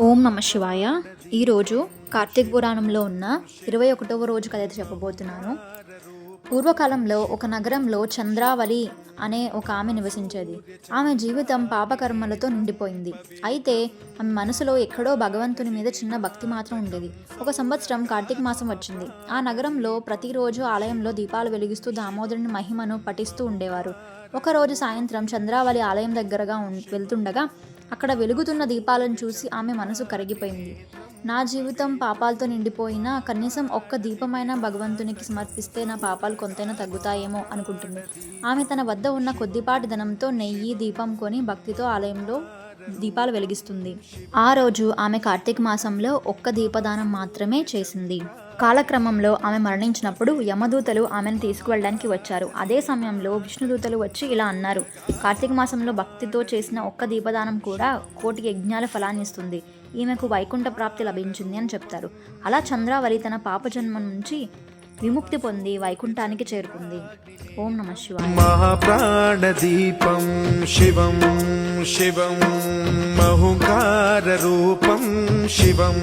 ఓం నమ శివాయ. ఈరోజు కార్తీక పురాణంలో ఉన్న 21వ రోజు కథ అయితే చెప్పబోతున్నాను. పూర్వకాలంలో ఒక నగరంలో చంద్రావళి అనే ఒక ఆమె నివసించేది. ఆమె జీవితం పాపకర్మలతో నిండిపోయింది. అయితే ఆమె మనసులో ఎక్కడో భగవంతుని మీద చిన్న భక్తి మాత్రం ఉండేది. ఒక సంవత్సరం కార్తీక మాసం వచ్చింది. ఆ నగరంలో ప్రతిరోజు ఆలయంలో దీపాలు వెలిగిస్తూ దామోదరుని మహిమను పఠిస్తూ ఉండేవారు. ఒకరోజు సాయంత్రం చంద్రావళి ఆలయం దగ్గరగా వెళ్తుండగా అక్కడ వెలుగుతున్న దీపాలను చూసి ఆమె మనసు కరిగిపోయింది. నా జీవితం పాపాలతో నిండిపోయినా కనీసం ఒక్క దీపమైనా భగవంతునికి సమర్పిస్తే నా పాపాలు కొంతైనా తగ్గుతాయేమో అనుకుంటుంది. ఆమె తన వద్ద ఉన్న కొద్దిపాటి ధనంతో నెయ్యి దీపం కొని భక్తితో ఆలయంలో దీపాలు వెలిగిస్తుంది. ఆ రోజు ఆమె కార్తీక మాసంలో ఒక్క దీపదానం మాత్రమే చేసింది. కాలక్రమంలో ఆమె మరణించినప్పుడు యమదూతలు ఆమెను తీసుకువెళ్ళడానికి వచ్చారు. అదే సమయంలో విష్ణుదూతలు వచ్చి ఇలా అన్నారు: కార్తీక మాసంలో భక్తితో చేసిన ఒక్క దీపదానం కూడా 1,000,000 యజ్ఞాల ఫలాన్ని ఇస్తుంది. ఈమెకు వైకుంఠ ప్రాప్తి లభించింది అని చెప్తారు. అలా చంద్రావళి తన పాపజన్మ నుంచి విముక్తి పొంది వైకుంఠానికి చేరుకుంది. ఓం నమ శివాయ. మహాప్రాణదీపం శివం శివం మహుకార రూపం శివం.